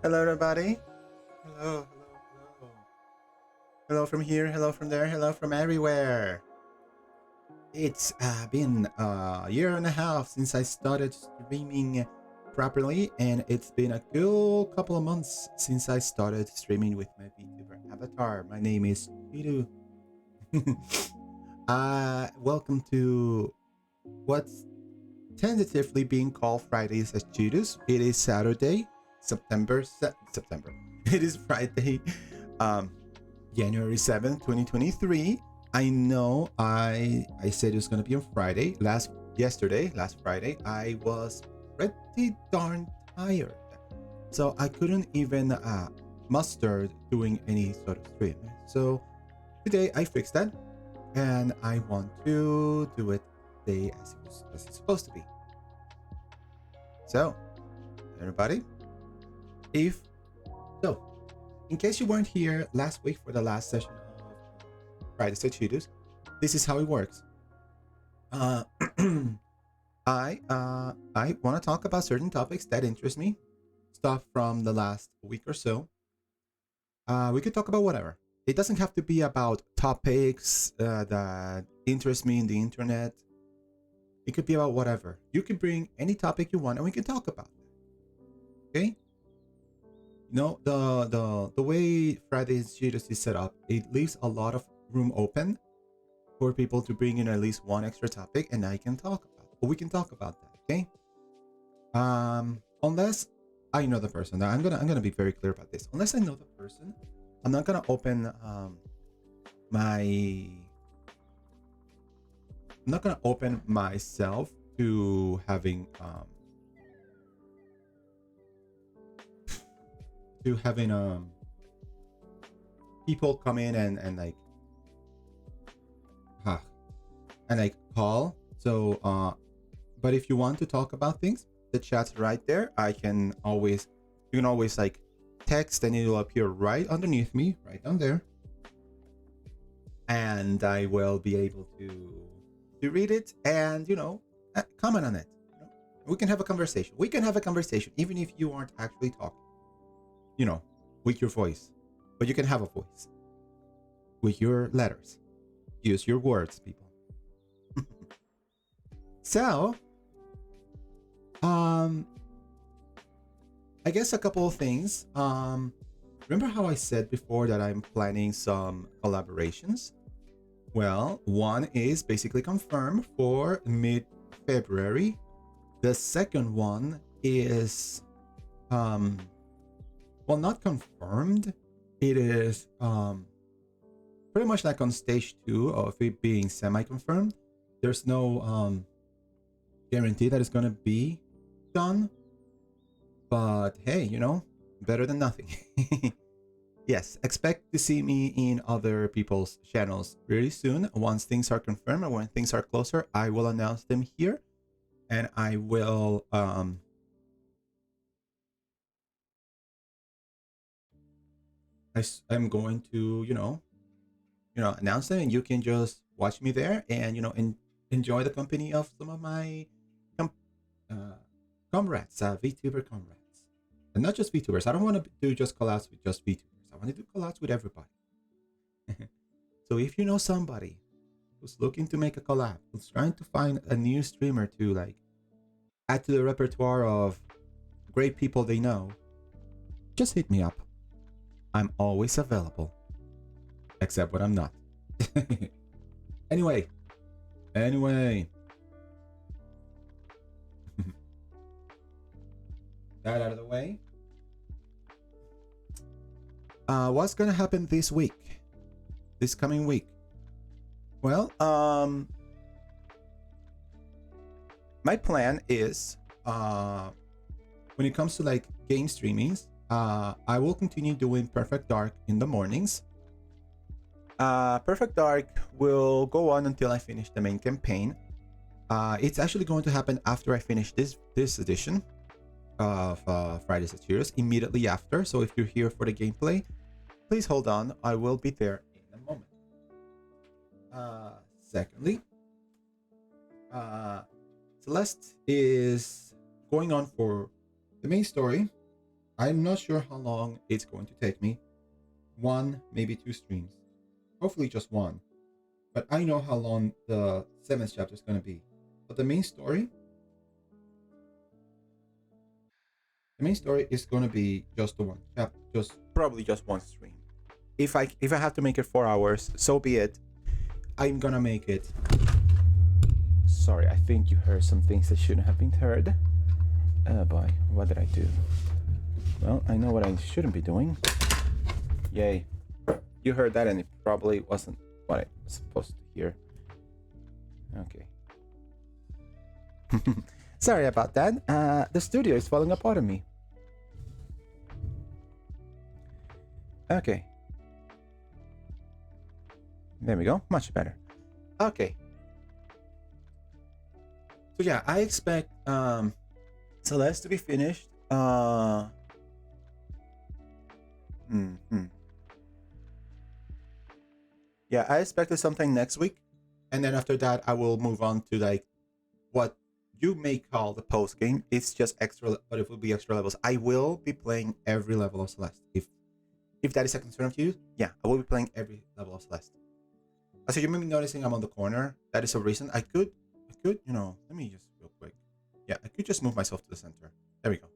Hello, everybody. Hello, hello, hello. Hello from here, hello from there, hello from everywhere. It's been a year and a half since I started streaming properly, and it's been a good couple of months since I started streaming with my VTuber avatar. My name is Chiru. Welcome to what's tentatively being called Fridays at Chiru's. It is Saturday, September. It is Friday, um, January 7th, 2023. I know I said it was gonna be on Friday. Last Friday, I was pretty darn tired. So I couldn't even muster doing any sort of stream. So today I fixed that and I want to do it today as it's supposed to be. So, everybody, if so, in case you weren't here last week for the last session of Fridays at Cheetos, this is how it works. I want to talk about certain topics that interest me, stuff from the last week or so. We could talk about whatever. It doesn't have to be about topics that interest me in the internet. It could be about whatever. You can bring any topic you want, and we can talk about that. Okay? You know, the way Fridays Cheetos is set up, it leaves a lot of room open for people to bring in at least one extra topic, and I can talk about it. We can talk about that, okay? Unless I know the person. Now I'm gonna be very clear about this. Unless I know the person, I'm not gonna open my I'm not gonna open myself to having people come in and like and like call. So but if you want to talk about things, the chat's right there. You can always like text and it'll appear right underneath me, right down there. And I will be able to read it and comment on it. We can have a conversation. We can have a conversation even if you aren't actually talking. With your voice. But you can have a voice. With your letters. Use your words, people. So, I guess a couple of things. Remember how I said before that I'm planning some collaborations? Well, one is basically confirmed for mid-February. The second one is well, not confirmed. It is pretty much like on stage 2 of it being semi-confirmed. There's no guarantee that it's gonna be done, but hey, better than nothing. Yes, expect to see me in other people's channels really soon. Once things are confirmed and when things are closer, I will announce them here, and I will I'm going to announce them, and you can just watch me there and enjoy the company of some of my comrades, VTuber comrades, and not just VTubers. I don't want to do just collabs with just VTubers. I want to do collabs with everybody. So if you know somebody who's looking to make a collab, who's trying to find a new streamer to like add to the repertoire of great people they know, just hit me up. I'm always available, except when I'm not. Anyway, that out of the way. What's gonna happen this week? This coming week? Well, my plan is when it comes to like game streamings, I will continue doing Perfect Dark in the mornings. Perfect Dark will go on until I finish the main campaign. It's actually going to happen after I finish this edition of Fridays at Cheers, immediately after. So if you're here for the gameplay, please hold on. I will be there in a moment. Secondly, Celeste is going on for the main story. I'm not sure how long it's going to take me. One, maybe two streams. Hopefully just one. But I know how long the seventh chapter is going to be. But the main story is going to be just the one chapter, just probably just one stream. If I have to make it 4 hours, so be it. I'm gonna make it. Sorry, I think you heard some things that shouldn't have been heard. Oh boy, what did I do? Well, I know what I shouldn't be doing. Yay. You heard that and it probably wasn't what I was supposed to hear. Okay. Sorry about that. The studio is falling apart on me. Okay. There we go. Much better. Okay. So yeah, I expect Celeste to be finished. Yeah, I expected something next week, and then after that, I will move on to like what you may call the post game. It's just extra, but it will be extra levels. I will be playing every level of Celeste. If that is a concern of you, yeah, I will be playing every level of Celeste. So you may be noticing I'm on the corner. That is a reason. I could, let me just real quick. Yeah, I could just move myself to the center. There we go.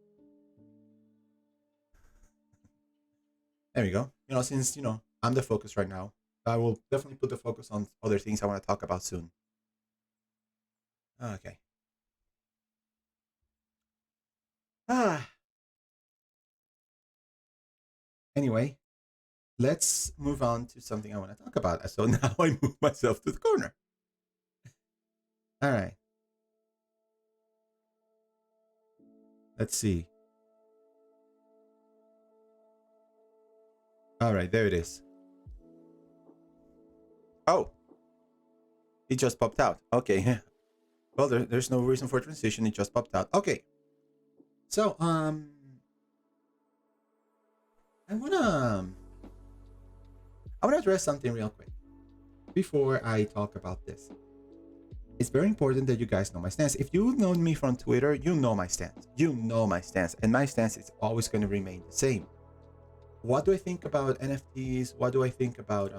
There we go. Since I'm the focus right now, I will definitely put the focus on other things I want to talk about soon. Okay. Anyway, let's move on to something I want to talk about. So now I move myself to the corner. All right. Let's see. All right, there it is. Oh, it just popped out. Okay. Well, there's no reason for transition. It just popped out. Okay. So, I wanna address something real quick before I talk about this. It's very important that you guys know my stance. If you've known me from Twitter, you know my stance. You know my stance, and my stance is always going to remain the same. What do I think about NFTs? What do I think about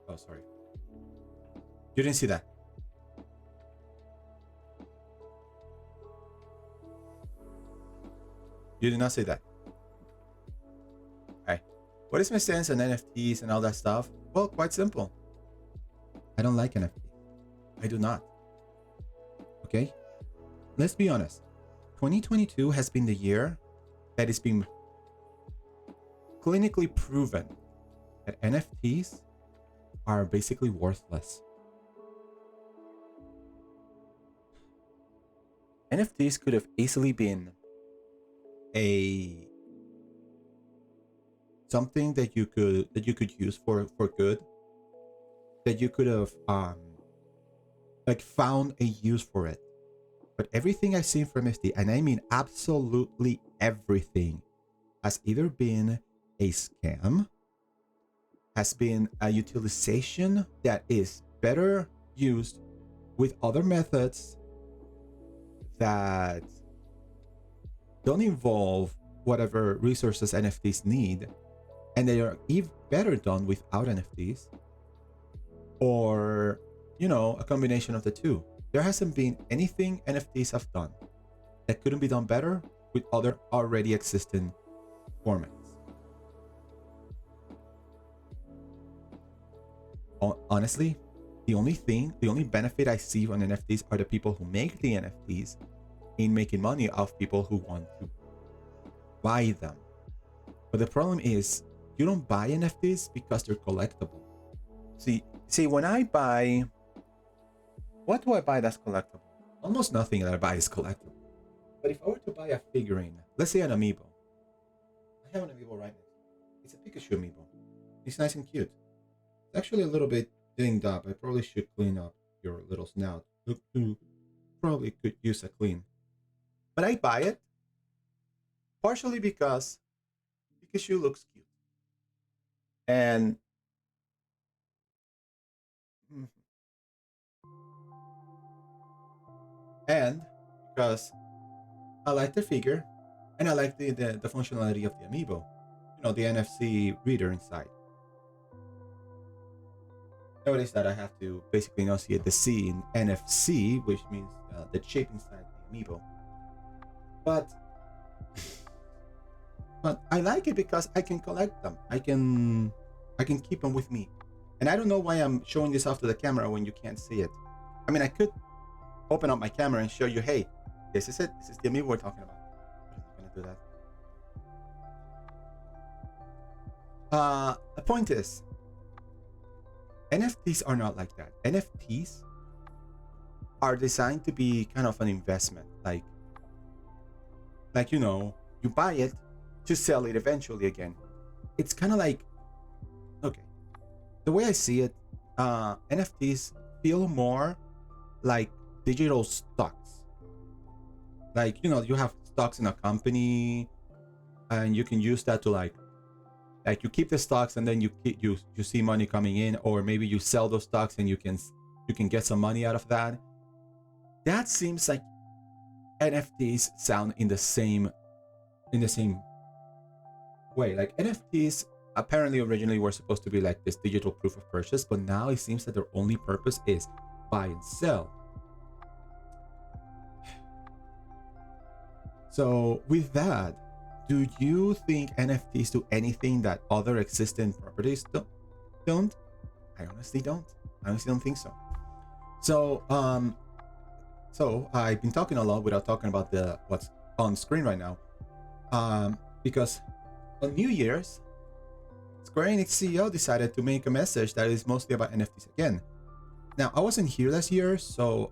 oh, sorry. You didn't see that. You did not say that. Alright. What is my stance on NFTs and all that stuff? Well, quite simple. I don't like NFTs. I do not. Okay? Let's be honest. 2022 has been the year that it's been clinically proven that NFTs are basically worthless. NFTs could have easily been a something that you could use for good, that you could have like found a use for it. But everything I've seen from NFT, and I mean absolutely everything, has either been a scam, has been a utilization that is better used with other methods that don't involve whatever resources NFTs need, and they are even better done without NFTs, or a combination of the two. There hasn't been anything NFTs have done that couldn't be done better with other already existing formats. Honestly, the only benefit I see on NFTs are the people who make the NFTs in making money off people who want to buy them. But the problem is, you don't buy NFTs because they're collectible. See, when I buy, what do I buy that's collectible? Almost nothing that I buy is collectible. But if I were to buy a figurine, let's say an amiibo, I have an amiibo right now. It's a Pikachu amiibo. It's nice and cute. It's actually a little bit dinged up. I probably should clean up your little snout. You probably could use a clean. But I buy it partially because Pikachu looks cute. And because I like the figure, And I like the functionality of the amiibo. You know, the NFC reader inside. Notice that I have to basically enunciate the C in NFC, which means the chip inside the amiibo. But I like it because I can collect them. I can keep them with me. And I don't know why I'm showing this off to the camera when you can't see it. I mean, I could open up my camera and show you, hey, this is it. This is the amiibo we're talking about. But I'm not gonna do that. The point is, NFTs are not like that. NFTs are designed to be kind of an investment. Like you know, you buy it to sell it eventually again. It's kind of like, okay, the way I see it, NFTs feel more like digital stocks. Like, you know, you have stocks in a company and you can use that to like you keep the stocks and then you see money coming in, or maybe you sell those stocks and you can get some money out of that. That seems like NFTs sound in the same way. Like, NFTs apparently originally were supposed to be like this digital proof of purchase, but now it seems that their only purpose is buy and sell. So with that, do you think NFTs do anything that other existing properties don't? I honestly don't. I honestly don't think so. So I've been talking a lot without talking about what's on screen right now. Because on New Year's, Square Enix CEO decided to make a message that is mostly about NFTs again. Now, I wasn't here last year, so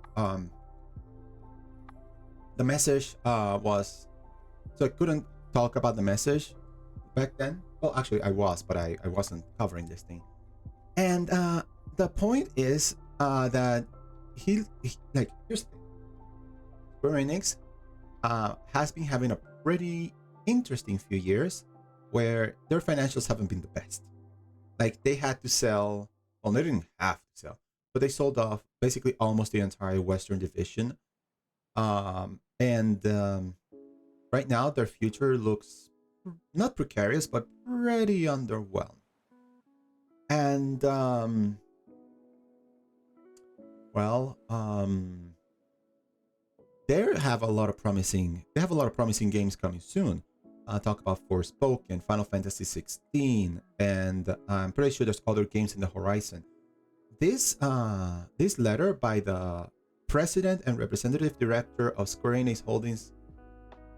the message was, so I couldn't talk about the message back then. Well, actually I was, but I wasn't covering this thing. And the point is that he like, here's the thing. Square Enix has been having a pretty interesting few years where their financials haven't been the best. Like, they had to sell, well, they didn't have to sell, but they sold off basically almost the entire Western division. Right now their future looks not precarious, but pretty underwhelmed. And they have a lot of promising games coming soon. Talk about Forspoken, Final Fantasy 16, and I'm pretty sure there's other games in the horizon. This letter by the president and representative director of Square Enix Holdings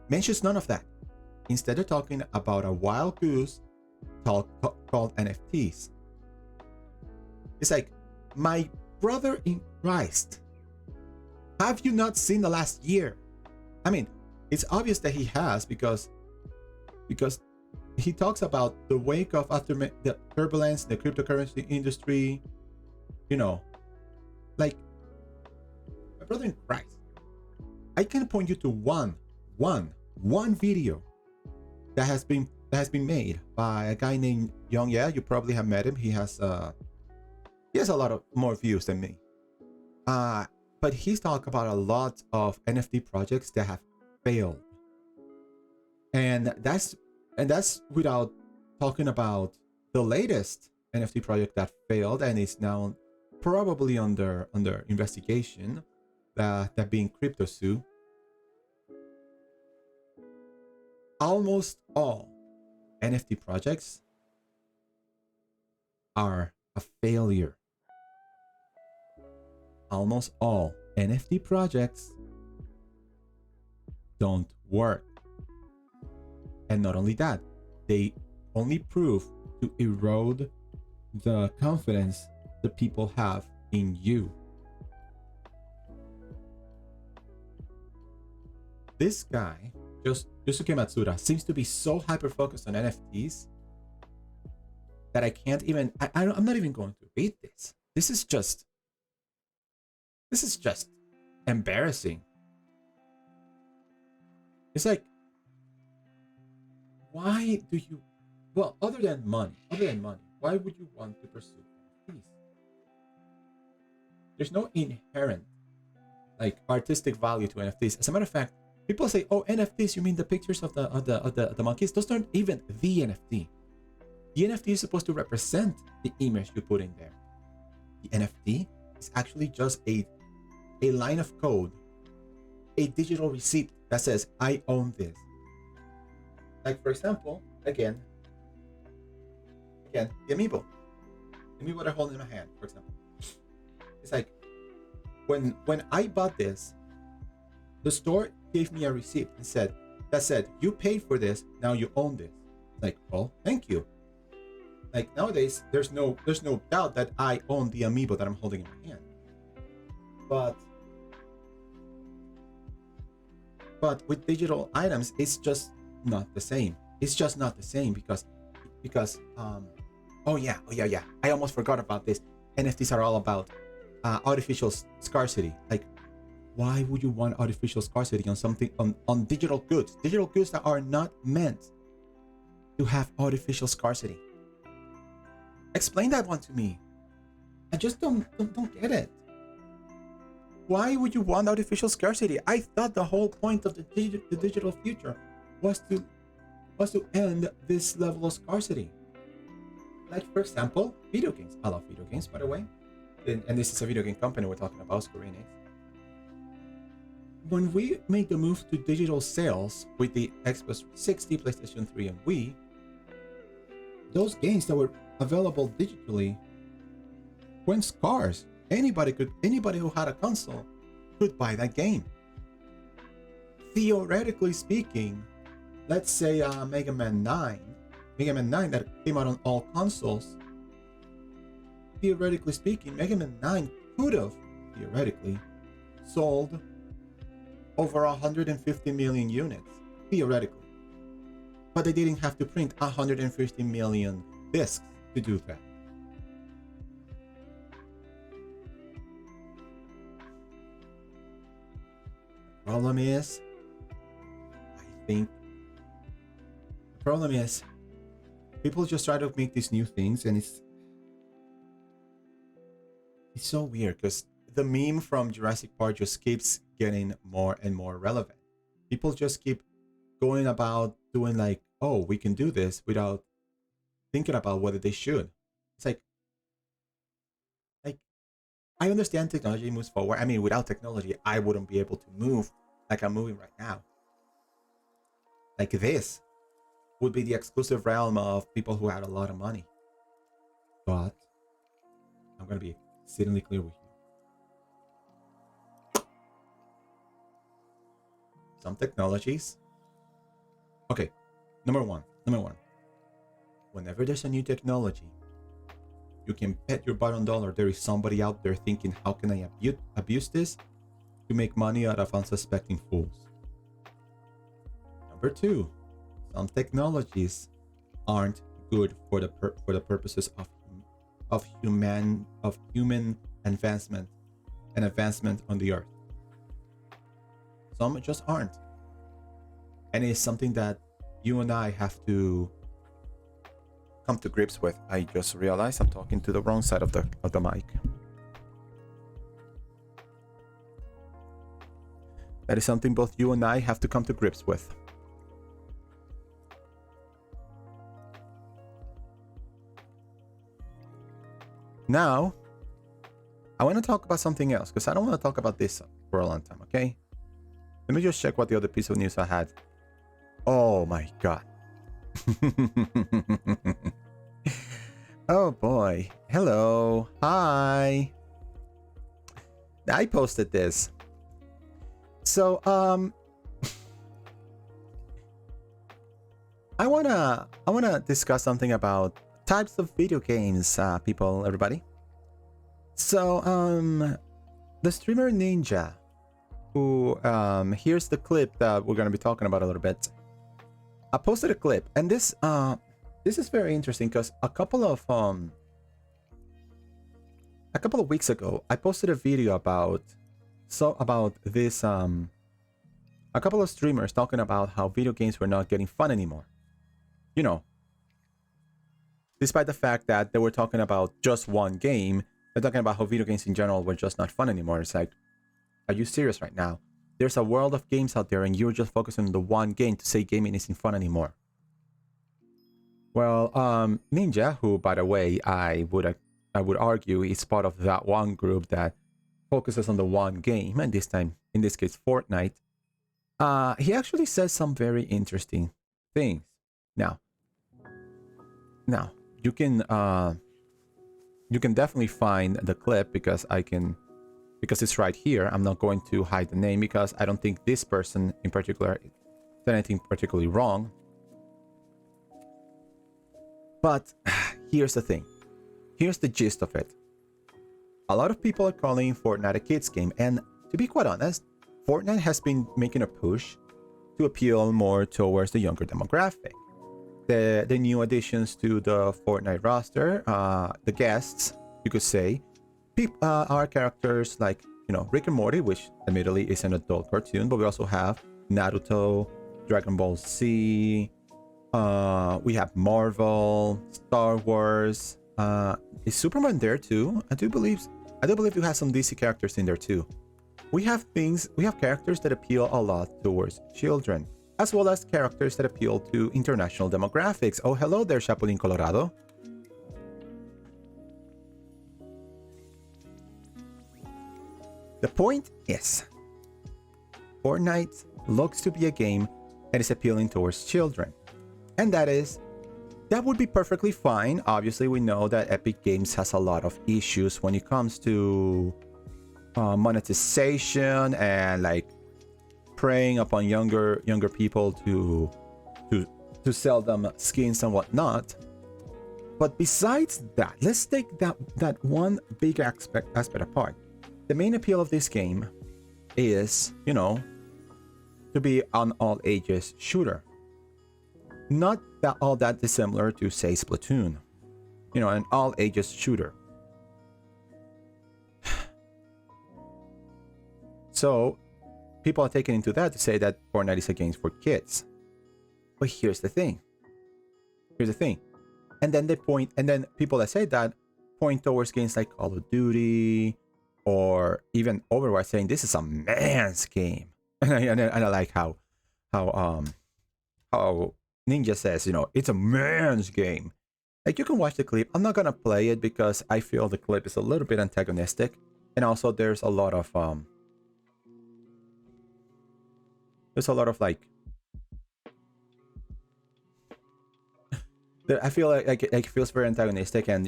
mentions none of that. Instead, they're talking about a wild goose called NFTs. It's like, my brother in Christ, have you not seen the last year? I mean, it's obvious that he has, because he talks about the wake of after the turbulence in the cryptocurrency industry. You know, like, my brother in Christ, I can point you to one video that has been made by a guy named Young. Yeah, you probably have met him. He has a lot of more views than me. But he's talked about a lot of NFT projects that have failed, and that's without talking about the latest NFT project that failed and is now probably under investigation, that being CryptoSue. Almost all NFT projects are a failure. Almost all NFT projects don't work. And not only that, they only prove to erode the confidence the people have in you. This guy, Yosuke Matsuda, seems to be so hyper-focused on NFTs that I can't even, I'm not even going to read this. This is just embarrassing. It's like, why do you, well, other than money, why would you want to pursue NFTs? There's no inherent, like, artistic value to NFTs. As a matter of fact, People say, "Oh, NFTs. You mean the pictures of the monkeys?" Those aren't even the NFT. The NFT is supposed to represent the image you put in there. The NFT is actually just a line of code, a digital receipt that says, "I own this." Like, for example, again, the amiibo that I hold in my hand, for example. It's like when I bought this, the store gave me a receipt and said, "You paid for this, now you own this." Like, "Oh, thank you." Like, nowadays, there's no doubt that I own the amiibo that I'm holding in my hand. But with digital items, it's just not the same. It's just not the same because oh yeah, I almost forgot about this. NFTs are all about artificial scarcity. Like, why would you want artificial scarcity on something on digital goods? Digital goods that are not meant to have artificial scarcity. Explain that one to me. I just don't get it. Why would you want artificial scarcity? I thought the whole point of the digital future was to end this level of scarcity. Like, for example, video games. I love video games, by the way. And this is a video game company we're talking about, Square Enix. When we made the move to digital sales with the Xbox 360, PlayStation 3, and Wii, those games that were available digitally went scarce. Anybody who had a console could buy that game. Theoretically speaking, let's say Mega Man 9 that came out on all consoles. Theoretically speaking, Mega Man 9 could have theoretically sold over 150 million units, theoretically. But they didn't have to print 150 million discs to do that. The problem is, people just try to make these new things, and it's so weird because the meme from Jurassic Park just keeps getting more and more relevant. People just keep going about doing like, "Oh, we can do this," without thinking about whether they should. It's like I understand technology moves forward. I mean, without technology, I wouldn't be able to move like I'm moving right now. Like, this would be the exclusive realm of people who had a lot of money. But I'm going to be exceedingly clear with you. Some technologies. Okay, number one. Whenever there's a new technology, you can bet your bottom dollar there is somebody out there thinking, "How can I abuse this to make money out of unsuspecting fools?" Number two, some technologies aren't good for the purposes of human advancement and advancement on the earth. Some just aren't, and it's something that you and I have to come to grips with. I just realized I'm talking to the wrong side of the mic. That is something both you and I have to come to grips with. Now, I want to talk about something else because I don't want to talk about this for a long time, okay? Let me just check what the other piece of news I had. Oh my god. Oh boy. Hello. Hi. I posted this. So, I wanna discuss something about types of video games, everybody. So, the streamer Ninja, who here's the clip that we're gonna be talking about a little bit. I posted a clip, and this is very interesting because a couple of weeks ago, I posted a video about this a couple of streamers talking about how video games were not getting fun anymore. You know, despite the fact that they were talking about just one game, they're talking about how video games in general were just not fun anymore. It's like, are you serious right now? there's a world of games out there and you're just focusing on the one game to say gaming isn't fun anymore. Well, Ninja, who by the way I would argue is part of that one group that focuses on the one game, and this time in this case Fortnite. He actually says some very interesting things. Now, now you can definitely find the clip because it's right here. I'm not going to hide the name because I don't think this person in particular said anything particularly wrong. But here's the thing. Here's the gist of it. A lot of people are calling Fortnite a kids game, and to be quite honest, Fortnite has been making a push to appeal more towards the younger demographic. The new additions to the Fortnite roster, the guests, you could say, are characters like, Rick and Morty, which admittedly is an adult cartoon, but we also have Naruto, Dragon Ball Z, we have Marvel, Star Wars. Is Superman there too? I do believe we have some DC characters in there too. We have characters that appeal a lot towards children, as well as characters that appeal to international demographics. Oh, hello there, Chapulín Colorado. The point is, Fortnite looks to be a game that is appealing towards children. And that would be perfectly fine. Obviously, we know that Epic Games has a lot of issues when it comes to monetization and like preying upon younger people to sell them skins and whatnot. But besides that, let's take that one big aspect apart. The main appeal of this game is, to be an all ages shooter. Not that all that dissimilar to, say, Splatoon. An all ages shooter. So people are taking into that to say that Fortnite is a game for kids. But here's the thing. And then people that say that point towards games like Call of Duty or even Overwatch, saying this is a man's game. And I like how Ninja says, it's a man's game. Like, you can watch the clip. I'm not gonna play it because I feel the clip is a little bit antagonistic, and also there's a lot of like, I feel like it feels very antagonistic, and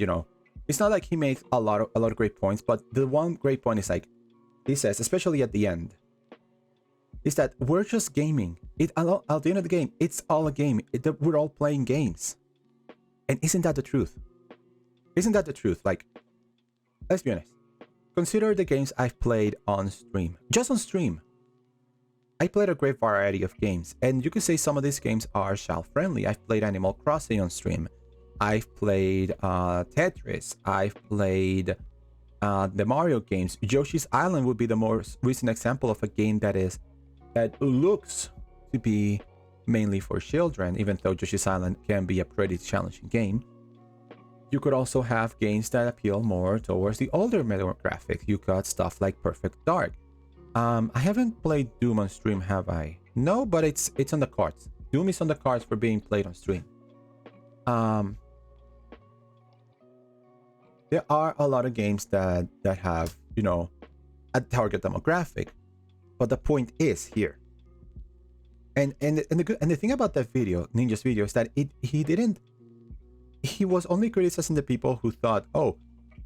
it's not like he makes a lot of great points, but the one great point is, like, he says, especially at the end, is that we're just gaming. At the end of the game, it's all a game. We're all playing games. And isn't that the truth? Like, let's be honest. Consider the games I've played on stream. Just on stream. I played a great variety of games, and you could say some of these games are child-friendly. I've played Animal Crossing on stream. I've played Tetris. I've played the Mario games. Yoshi's Island would be the most recent example of a game that looks to be mainly for children, even though Yoshi's Island can be a pretty challenging game. You could also have games that appeal more towards the older demographic. You got stuff like Perfect Dark. I haven't played Doom on stream, have I? No, but it's on the cards. Doom is on the cards for being played on stream. There are a lot of games that have, a target demographic. But the point is here. And the thing about that video, Ninja's video, is that he was only criticizing the people who thought, oh,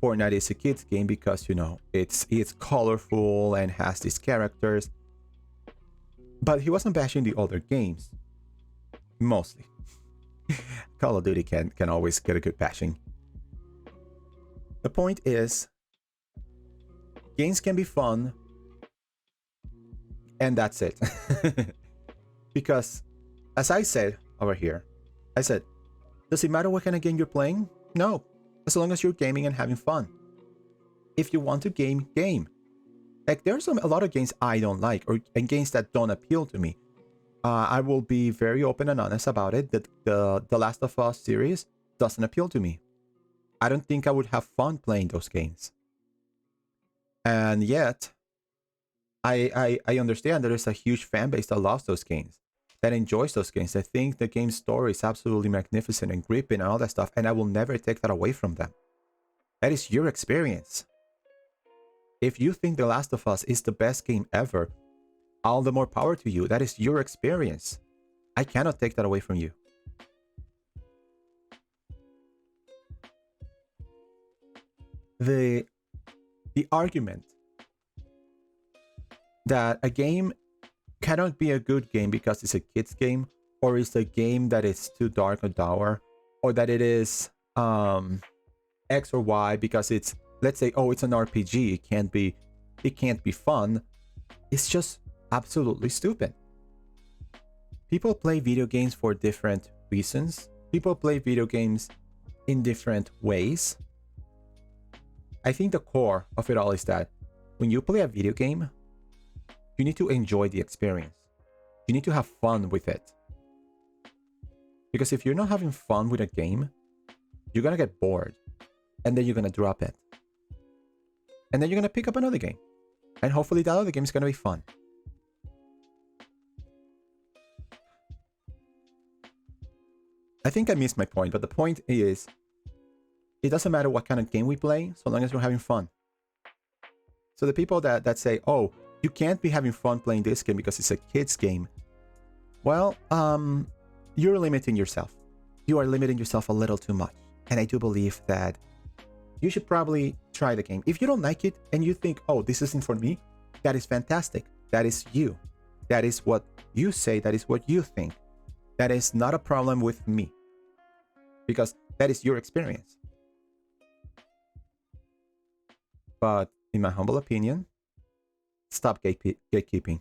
Fortnite is a kids game because, it's colorful and has these characters. But he wasn't bashing the older games. Mostly. Call of Duty can always get a good bashing. The point is, games can be fun, and that's it. Because, as I said over here, does it matter what kind of game you're playing? No. As long as you're gaming and having fun. If you want to game. Like, there's a lot of games I don't like, and games that don't appeal to me. I will be very open and honest about it, that the Last of Us series doesn't appeal to me. I don't think I would have fun playing those games. And yet, I understand there is a huge fan base that loves those games, that enjoys those games. I think the game's story is absolutely magnificent and gripping and all that stuff, and I will never take that away from them. That is your experience. If you think The Last of Us is the best game ever, all the more power to you. That is your experience. I cannot take that away from you. The argument that a game cannot be a good game because it's a kid's game, or it's a game that is too dark or dour, or that it is X or Y because it's, let's say, oh, it's an RPG, it can't be fun. It's just absolutely stupid. People play video games for different reasons. People play video games in different ways. I think the core of it all is that when you play a video game, you need to enjoy the experience. You need to have fun with it. Because if you're not having fun with a game, you're gonna get bored. And then you're gonna drop it. And then you're gonna pick up another game. And hopefully that other game is gonna be fun. I think I missed my point, but the point is, it doesn't matter what kind of game we play, so long as we're having fun. So the people that say, oh, you can't be having fun playing this game because it's a kid's game. Well, you're limiting yourself. You are limiting yourself a little too much. And I do believe that you should probably try the game. If you don't like it and you think, oh, this isn't for me, that is fantastic. That is you. That is what you say. That is what you think. That is not a problem with me. Because that is your experience. But in my humble opinion, stop gatekeeping.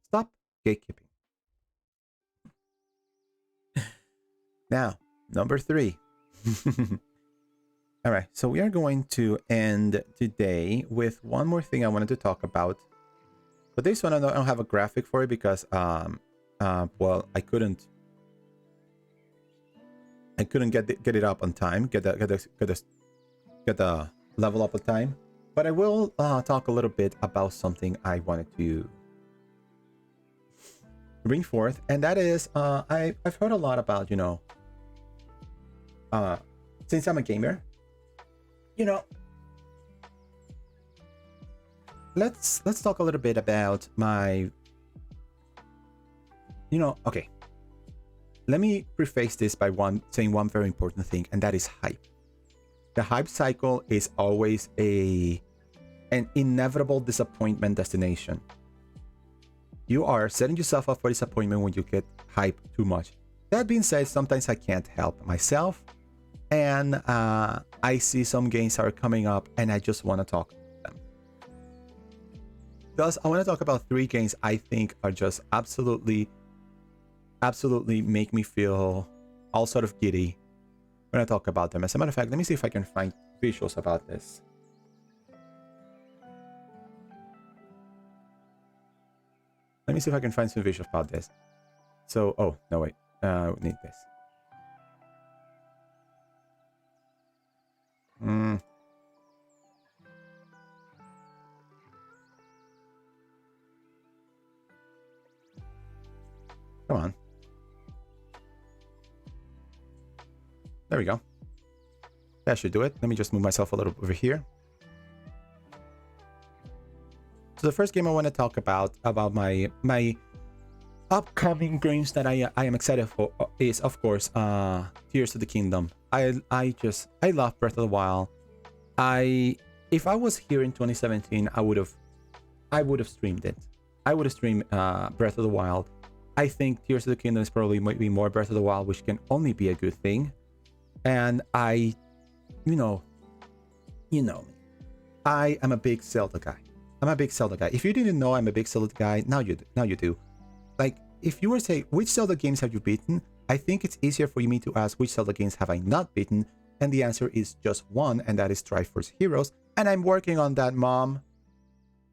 Stop gatekeeping. Now, number 3. All right, so we are going to end today with one more thing I wanted to talk about. But this one I don't have a graphic for it because well, I couldn't get it up on time, get the level up on time. But I will talk a little bit about something I wanted to bring forth, and that is I've heard a lot about, since I'm a gamer, let's talk a little bit about my, okay. Let me preface this by saying one very important thing, and that is hype. The hype cycle is always an inevitable disappointment destination. You are setting yourself up for disappointment when you get hype too much. That being said, sometimes I can't help myself, and I see some games are coming up, and I just want to talk about them. Thus, I want to talk about 3 games I think are just absolutely make me feel all sort of giddy when I talk about them. As a matter of fact, let me see if I can find visuals about this. Let me see if I can find some visuals about this. So, oh, no, wait. We need this. Come on. There we go. That should do it. Let me just move myself a little over here. So the first game I want to talk about my upcoming games that I am excited for is, of course, Tears of the Kingdom. I love Breath of the Wild. If I was here in 2017, I would have streamed it. I would have streamed Breath of the Wild. I think Tears of the Kingdom is probably might be more Breath of the Wild, which can only be a good thing. And you know me. I am a big Zelda guy. If you didn't know I'm a big Zelda guy, now you do. Like, if you were to say, which Zelda games have you beaten? I think it's easier for me to ask which Zelda games have I not beaten, and the answer is just one, and that is Triforce Heroes. And I'm working on that, Mom.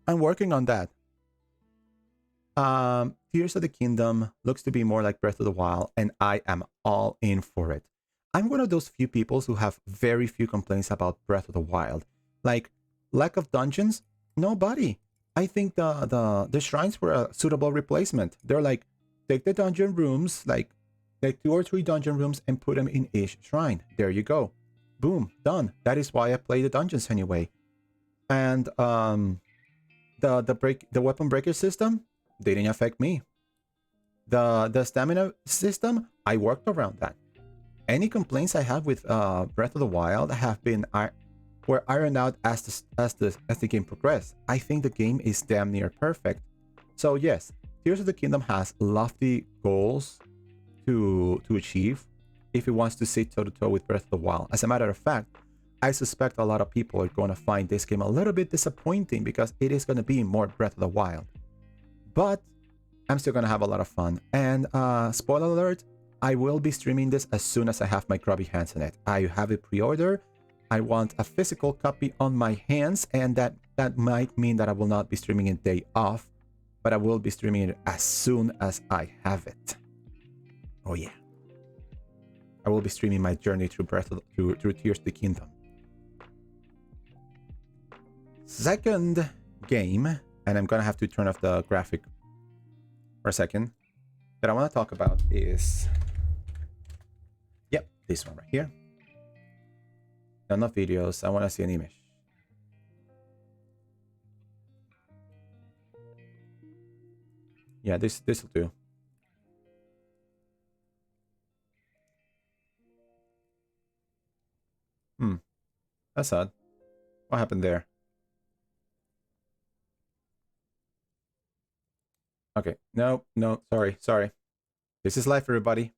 I'm working on that. Tears of the Kingdom looks to be more like Breath of the Wild, and I am all in for it. I'm one of those few people who have very few complaints about Breath of the Wild. Like, lack of dungeons? Nobody. I think the shrines were a suitable replacement. They're like, take the dungeon rooms, like 2 or 3 dungeon rooms, and put them in each shrine. There you go. Boom, done. That is why I play the dungeons anyway. And the weapon breaker system didn't affect me. The stamina system, I worked around that. Any complaints I have with Breath of the Wild have been were ironed out as the game progressed. I think the game is damn near perfect. So yes, Tears of the Kingdom has lofty goals to achieve if it wants to sit toe to toe with Breath of the Wild. As a matter of fact, I suspect a lot of people are going to find this game a little bit disappointing because it is going to be more Breath of the Wild. But I'm still going to have a lot of fun. And spoiler alert, I will be streaming this as soon as I have my grubby hands on it. I have it pre-order. I want a physical copy on my hands, and that might mean that I will not be streaming it day off, but I will be streaming it as soon as I have it. Oh yeah. I will be streaming my journey through through Tears of the Kingdom. Second game, and I'm gonna have to turn off the graphic for a second, that I want to talk about is, yep, this one right here. No, not videos. I want to see an image. Yeah, this will do. That's odd. What happened there? Okay. No, sorry. This is live, everybody.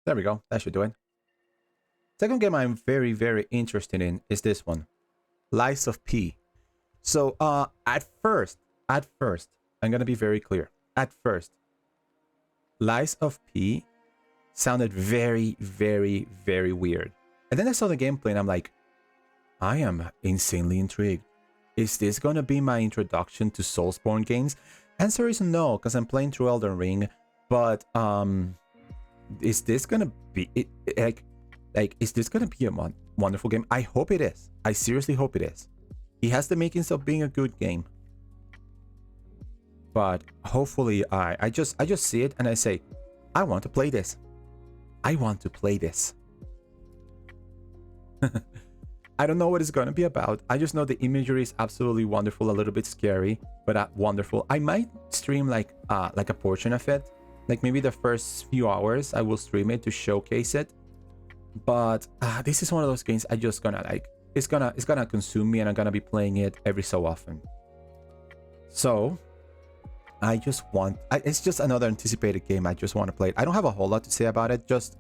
There we go. That should do it. Second game I'm very, very interested in is this one. Lies of P. So, at first, I'm gonna be very clear. At first, Lies of P sounded very, very, very weird. And then I saw the gameplay and I'm like, I am insanely intrigued. Is this gonna be my introduction to Soulsborne games? Answer is no, because I'm playing through Elden Ring. But is this gonna be is this gonna be a wonderful game? I hope it is. I seriously hope it is. It has the makings of being a good game. But hopefully I just see it and I say, I want to play this. I want to play this. I don't know what it's going to be about. I just know the imagery is absolutely wonderful, a little bit scary, but wonderful. I might stream like a portion of it. Like maybe the first few hours I will stream it to showcase it. But this is one of those games I just gonna like. It's gonna consume me and I'm gonna be playing it every so often. So I just want, it's just another anticipated game. I just want to play it. I don't have a whole lot to say about it. Just,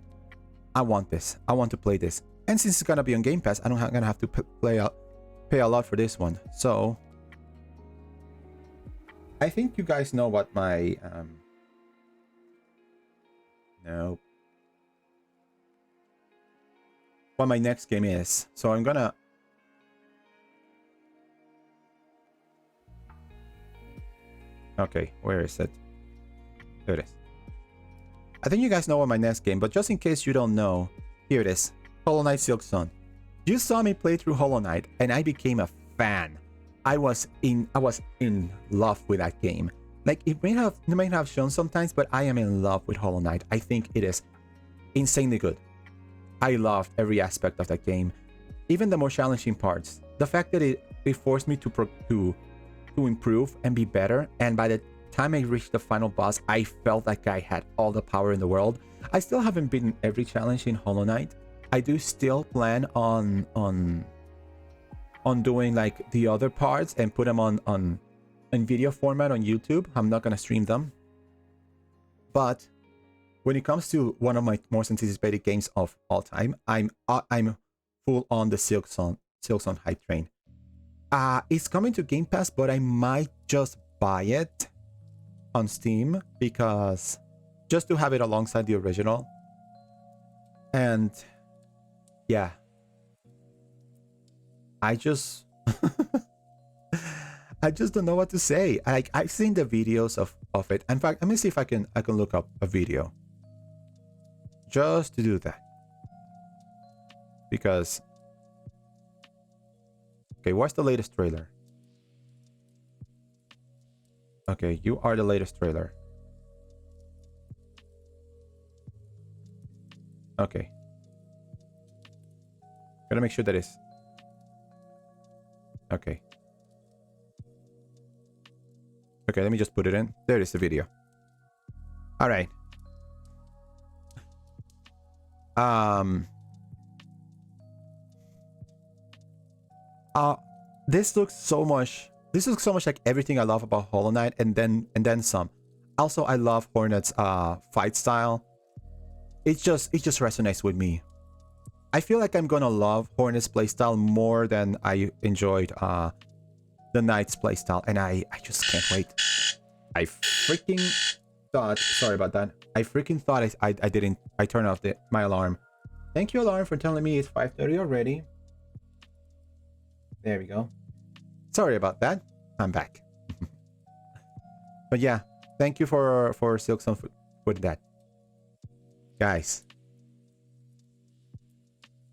I want this. I want to play this. And since it's gonna be on Game Pass, I'm gonna have to pay a lot for this one. So I think you guys know what my what my next game is. So I'm gonna okay, where is it? There it is. I think you guys know what my next game, but just in case you don't know, here it is. Hollow Knight Silksong. You saw me play through Hollow Knight and I became a fan. I was in love with that game. Like it may have shown sometimes, but I am in love with Hollow Knight. I think it is insanely good. I loved every aspect of that game, even the more challenging parts. The fact that it forced me to improve and be better, and by the time I reached the final boss, I felt like I had all the power in the world. I still haven't beaten every challenge in Hollow Knight. I do still plan on doing like the other parts and put them on video format on YouTube. I'm not gonna stream them. But when it comes to one of my most anticipated games of all time, I'm full on the Silksong hype train. It's coming to Game Pass, but I might just buy it on Steam because just to have it alongside the original. And yeah, I just I just don't know what to say. I've seen the videos of it. In fact, let me see if I can look up a video just to do that, because Okay, what's the latest trailer? Okay, you are the latest trailer. Okay. Gotta make sure that is. Okay. Okay, let me just put it in. There is the video. All right. This looks so much. This looks so much like everything I love about Hollow Knight, and then some. Also, I love Hornet's fight style. It just resonates with me. I feel like I'm gonna love Hornet's playstyle more than I enjoyed the Knight's playstyle, and I just can't wait. I freaking thought. Sorry about that. I freaking thought I didn't. I turned off my alarm. Thank you, alarm, for telling me it's 5:30 already. There we go. Sorry about that. I'm back. But yeah, thank you for Silkson for that. Guys,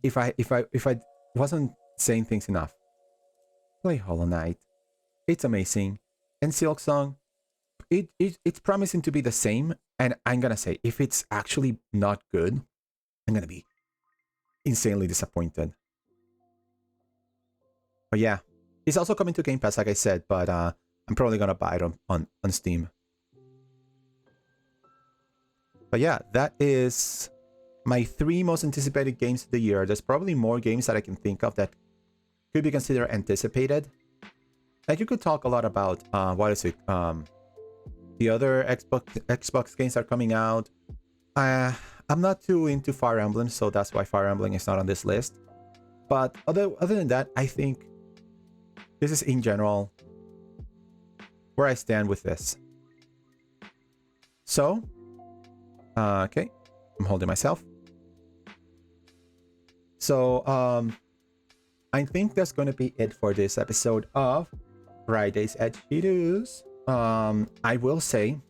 if I wasn't saying things enough, play Hollow Knight. It's amazing. And Silksong, it's promising to be the same. And I'm gonna say, if it's actually not good, I'm gonna be insanely disappointed. But yeah, it's also coming to Game Pass, like I said, but I'm probably gonna buy it on Steam. But yeah, that is my 3 most anticipated games of the year. There's probably more games that I can think of that could be considered anticipated. Like, you could talk a lot about what is it? The other Xbox games are coming out. I'm not too into Fire Emblem, so that's why Fire Emblem is not on this list. But other than that, I think this is in general where I stand with this. So, okay, I'm holding myself. So, I think that's going to be it for this episode of Fridays at Chiru's. I will say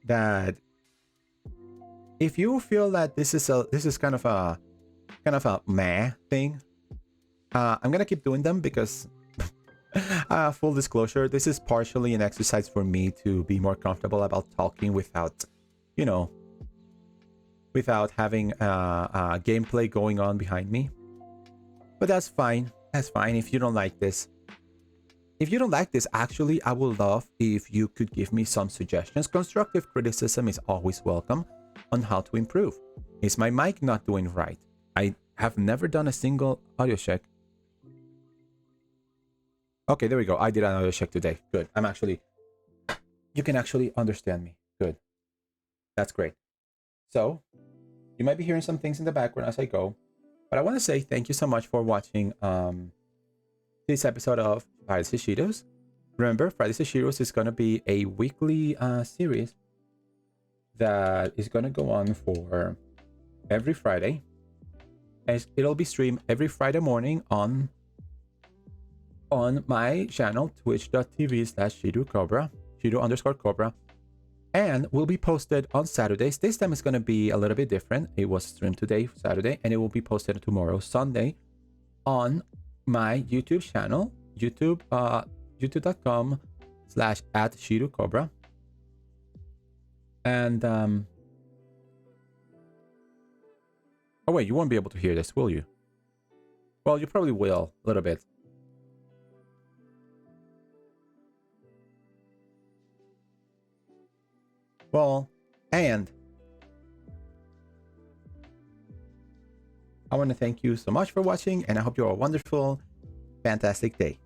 that if you feel that this is kind of a meh thing, I'm gonna keep doing them because full disclosure, this is partially an exercise for me to be more comfortable about talking without, you know, without having gameplay going on behind me. But that's fine. That's fine if you don't like this. If you don't like this, actually, I would love if you could give me some suggestions. Constructive criticism is always welcome on how to improve. Is my mic not doing right? I have never done a single audio check. Okay, there we go. I did an audio check today. Good. You can actually understand me. Good. That's great. So, you might be hearing some things in the background as I go. But I want to say thank you so much for watching this episode of Fridays with Chiru's. Remember, Fridays with Chiru's is going to be a weekly series that is going to go on for every Friday. And it'll be streamed every Friday morning on my channel, twitch.tv/ChiruCobra, Chiru_Cobra. And will be posted on Saturdays. This time it's going to be a little bit different. It was streamed today, Saturday, and it will be posted tomorrow, Sunday, on my YouTube channel, youtube.com/@ChiruCobra. And oh wait, you won't be able to hear this, will you? Well, you probably will a little bit. Well, and I want to thank you so much for watching, and I hope you have a wonderful, fantastic day.